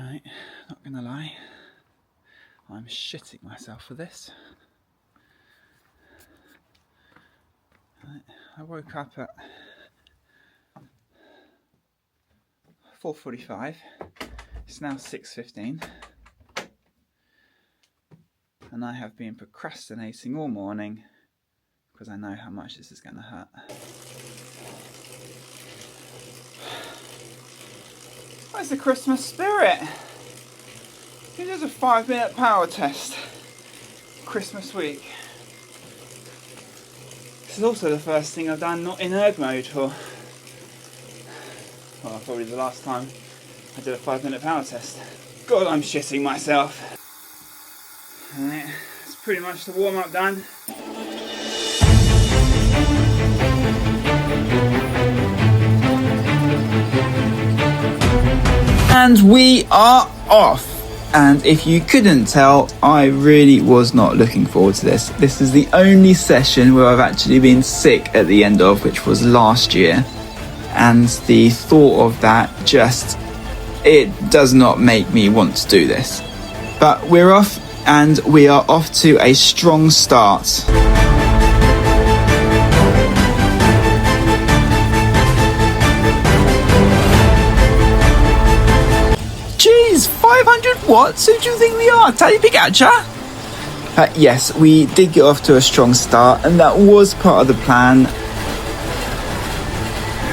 Right, not gonna lie, I'm shitting myself for this. Right, I woke up at 4:45. It's now 6:15, and I have been procrastinating all morning because I know how much this is going to hurt. Where's the Christmas spirit? Who does a 5-minute power test Christmas week? This is also the first thing I've done not in erg mode for, well, probably the last time I did a 5-minute power test. God, I'm shitting myself. Right, it's pretty much the warm-up done. And we are off. And if you couldn't tell, I really was not looking forward to this. This is the only session where I've actually been sick at the end of, which was last year. And the thought of that it does not make me want to do this. But we're off, and we are off to a strong start. Jeez, 500 watts? Who do you think we are? Teddy Pikachu? Yes, we did get off to a strong start, and that was part of the plan.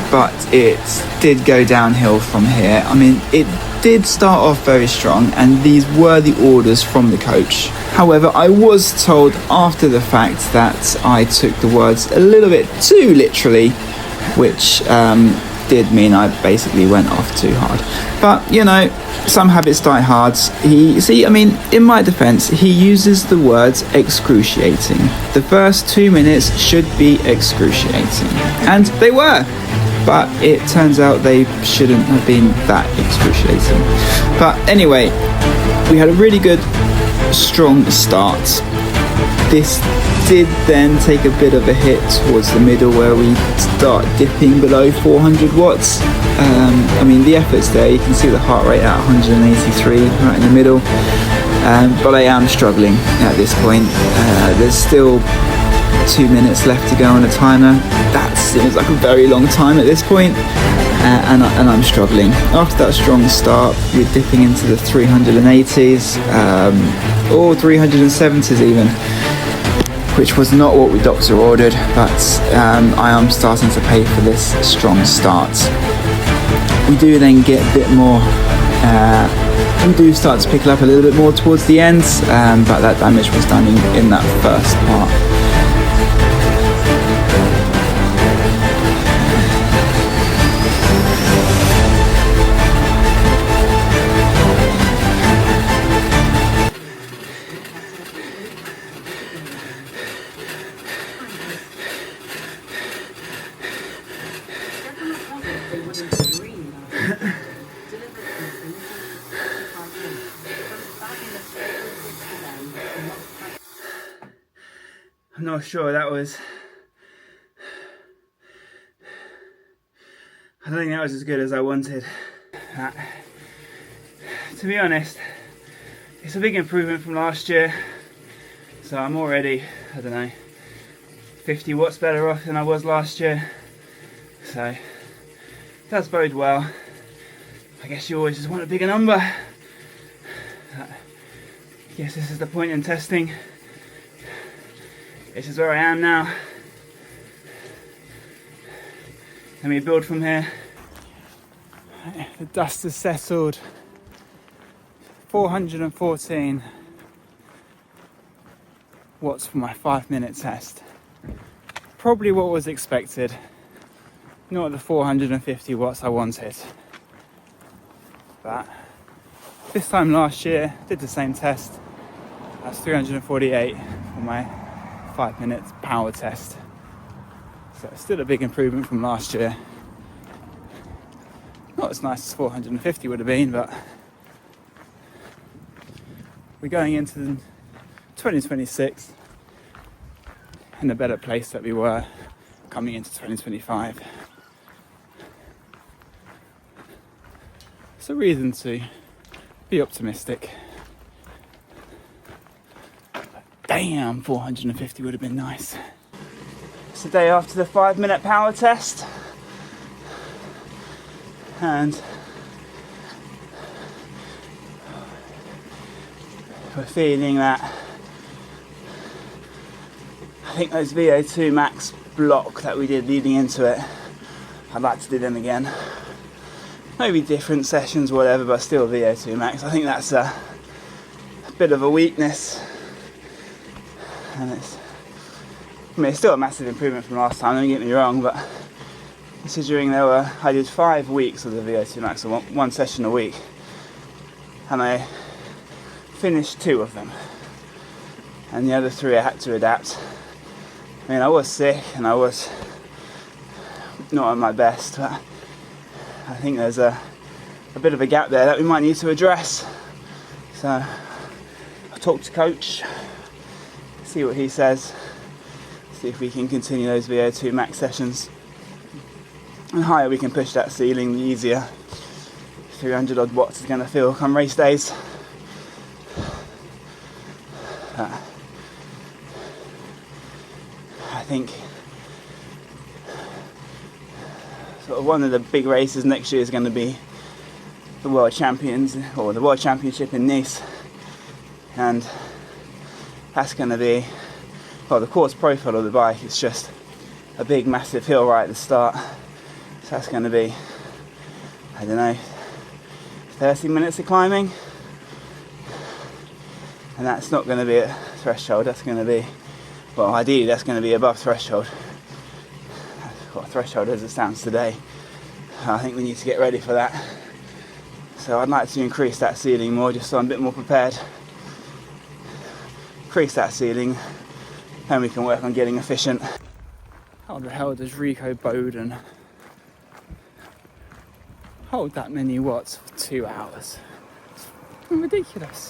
But it did go downhill from here. I mean, it did start off very strong, and these were the orders from the coach. However, I was told after the fact that I took the words a little bit too literally, which did mean I basically went off too hard. But, you know, some habits die hard. In my defense, he uses the words excruciating. The first 2 minutes should be excruciating. And they were. But it turns out they shouldn't have been that excruciating. But anyway, we had a really good, strong start. This did then take a bit of a hit towards the middle where we start dipping below 400 watts. The effort's there. You can see the heart rate at 183 right in the middle. But I am struggling at this point. There's still 2 minutes left to go on a timer. That seems like a very long time at this point, and I'm struggling. After that strong start, we're dipping into the 380s or 370s even, which was not what we doctor ordered, but I am starting to pay for this strong start. We do then get a bit more, we do start to pick it up a little bit more towards the end, but that damage was done in that first part. I'm not sure I don't think that was as good as I wanted. To be honest, it's a big improvement from last year, so I'm already, 50 watts better off than I was last year, so it does bode well. I guess you always just want a bigger number. I guess this is the point in testing. This is where I am now. Let me build from here. The dust has settled. 414 watts for my 5-minute test. Probably what was expected. Not the 450 watts I wanted. But this time last year, did the same test. That's 348 for my 5-minute power test. So it's still a big improvement from last year. Not as nice as 450 would have been, but we're going into 2026 in a better place than we were coming into 2025. It's a reason to be optimistic. Damn, 450 would have been nice. It's the day after the 5-minute power test, and we're feeling that I think those VO2 max block that we did leading into it, I'd like to do them again. Maybe different sessions, whatever, but still VO2 max. I think that's a bit of a weakness, and it's still a massive improvement from last time, don't get me wrong, but considering I did 5 weeks of the VO2 max, so one session a week, and I finished 2 of them, and the other 3 I had to adapt. I mean, I was sick and I was not at my best, but I think there's a bit of a gap there that we might need to address. So I'll talk to coach, see what he says, see if we can continue those VO2 max sessions. And the higher we can push that ceiling, the easier 300 odd watts is going to feel come race days. I think sort of one of the big races next year is going to be the World Champions, or the World Championship in Nice, and that's going to be, well, the course profile of the bike is just a big massive hill right at the start, so that's going to be, I don't know, 30 minutes of climbing, and that's not going to be at threshold. That's going to be, well, ideally that's going to be above threshold. That's what threshold as it stands today. I think we need to get ready for that. So I'd like to increase that ceiling more, just so I'm a bit more prepared. Increase that ceiling, and we can work on getting efficient. How the hell does Rico Bowden hold that many watts for 2 hours? It's ridiculous.